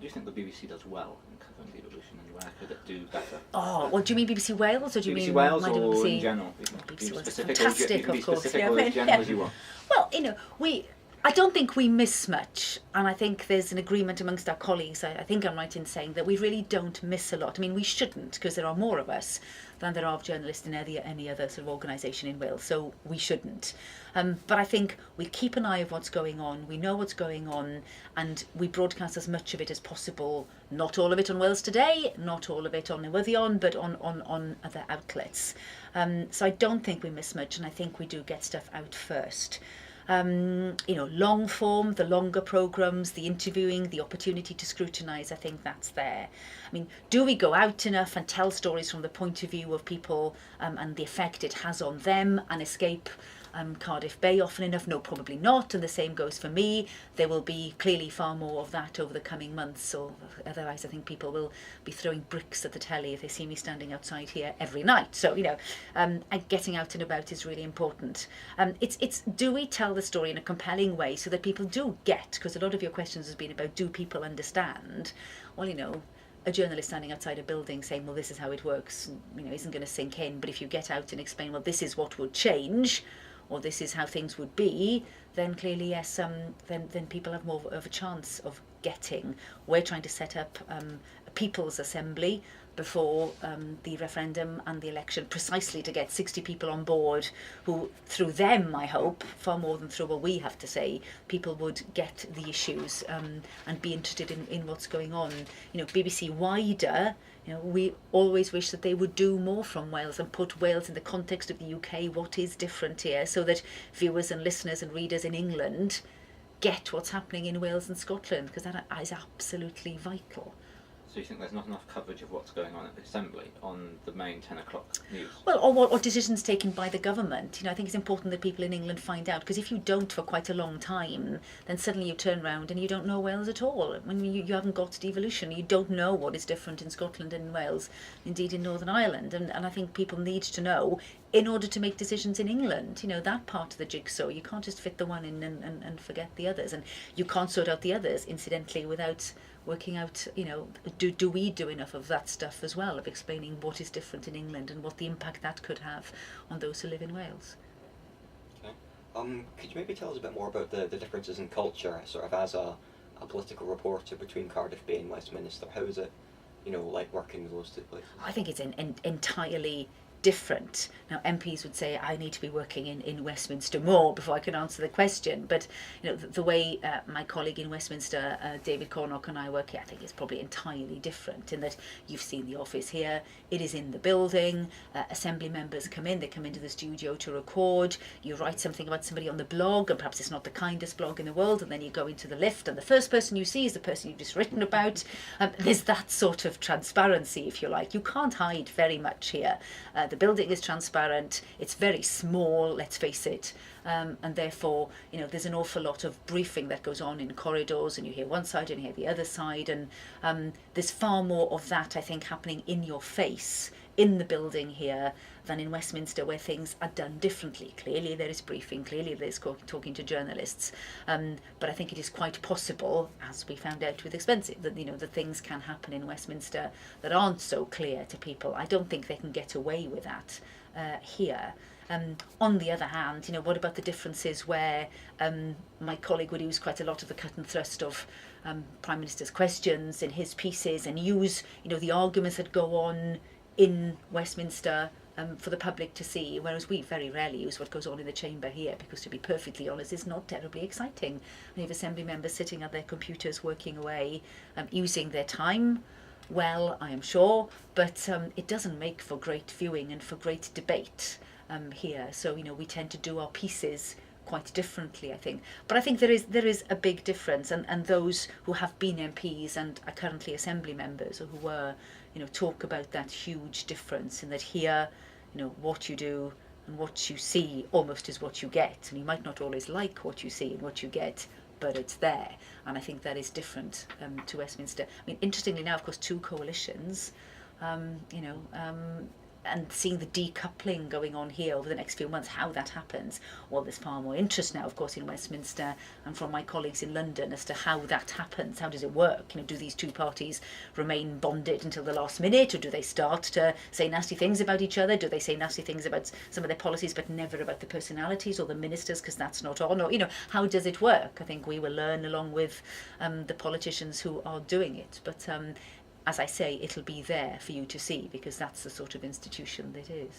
do you think the BBC does well in covering the evolution, and where could it do better? Oh, well, do you mean BBC Wales, or do you BBC mean Wales, my or BBC? in general? BBC Wales is Specific fantastic, or of course. specific Yeah, or as general yeah. as you want. Well, I don't think we miss much, and I think there's an agreement amongst our colleagues. I think I'm right in saying that we really don't miss a lot. I mean, we shouldn't, because there are more of us than there are of journalists in any other sort of organisation in Wales, so we shouldn't. But I think we keep an eye of what's going on, we know what's going on, and we broadcast as much of it as possible. Not all of it on Wales Today, not all of it on Newyddion, but on other outlets. So I don't think we miss much, and I think we do get stuff out first. Long form, the longer programmes, the interviewing, the opportunity to scrutinise, I think that's there. I mean, do we go out enough and tell stories from the point of view of people and the effect it has on them and escape Cardiff Bay often enough? No, probably not, and the same goes for me. There will be clearly far more of that over the coming months, or otherwise I think people will be throwing bricks at the telly if they see me standing outside here every night. So, getting out and about is really important. It's do we tell the story in a compelling way so that people do get, because a lot of your questions has been about, do people understand? Well, a journalist standing outside a building saying, well, this is how it works, isn't going to sink in. But if you get out and explain, well, this is what would change, or this is how things would be, then clearly, yes, then people have more of a chance of getting. We're trying to set up a People's Assembly before the referendum and the election, precisely to get 60 people on board who, through them, I hope, far more than through what we have to say, people would get the issues and be interested in what's going on. BBC wider, we always wish that they would do more from Wales and put Wales in the context of the UK, what is different here, so that viewers and listeners and readers in England get what's happening in Wales and Scotland, because that is absolutely vital. So you think there's not enough coverage of what's going on at the Assembly on the main 10 o'clock news? Well, or decisions taken by the government. I think it's important that people in England find out, because if you don't for quite a long time, then suddenly you turn around and you don't know Wales at all. When you haven't got devolution, you don't know what is different in Scotland and in Wales, indeed in Northern Ireland. And I think people need to know in order to make decisions in England. That part of the jigsaw, you can't just fit the one in and forget the others. And you can't sort out the others, incidentally, without working out, do we do enough of that stuff as well, of explaining what is different in England and what the impact that could have on those who live in Wales. Okay. Could you maybe tell us a bit more about the differences in culture, sort of as a political reporter between Cardiff Bay and Westminster? How is it, like working with those two places? I think it's entirely different. Now, MPs would say I need to be working in Westminster more before I can answer the question, but the way my colleague in Westminster, David Cornock, and I work here, I think it's probably entirely different, in that you've seen the office here, it is in the building, assembly members come in, they come into the studio to record, you write something about somebody on the blog, and perhaps it's not the kindest blog in the world, and then you go into the lift and the first person you see is the person you've just written about. There's that sort of transparency, if you like. You can't hide very much here. The building is transparent, it's very small, let's face it, and therefore, there's an awful lot of briefing that goes on in corridors, and you hear one side and you hear the other side, and there's far more of that, I think, happening in your face in the building here than in Westminster, where things are done differently. Clearly there is briefing, clearly there's talking to journalists, but I think it is quite possible, as we found out with Expensive, that that things can happen in Westminster that aren't so clear to people. I don't think they can get away with that here. On the other hand, what about the differences where my colleague would use quite a lot of the cut and thrust of Prime Minister's questions in his pieces, and use the arguments that go on in Westminster for the public to see, whereas we very rarely use what goes on in the chamber here, because, to be perfectly honest, it's not terribly exciting. We have assembly members sitting at their computers working away, using their time well, I am sure, but it doesn't make for great viewing and for great debate here. So we tend to do our pieces quite differently, I think. But I think there is a big difference, and those who have been MPs and are currently assembly members, or who were, talk about that huge difference, in that here, what you do and what you see almost is what you get, and you might not always like what you see and what you get, but it's there, and I think that is different to Westminster. I mean, interestingly now, of course, two coalitions, and seeing the decoupling going on here over the next few months, how that happens. Well, there's far more interest now, of course, in Westminster and from my colleagues in London as to how that happens. How does it work? Do these two parties remain bonded until the last minute, or do they start to say nasty things about each other? Do they say nasty things about some of their policies, but never about the personalities or the ministers, because that's not on? Or, how does it work? I think we will learn along with the politicians who are doing it. But as I say, it'll be there for you to see, because that's the sort of institution that it is.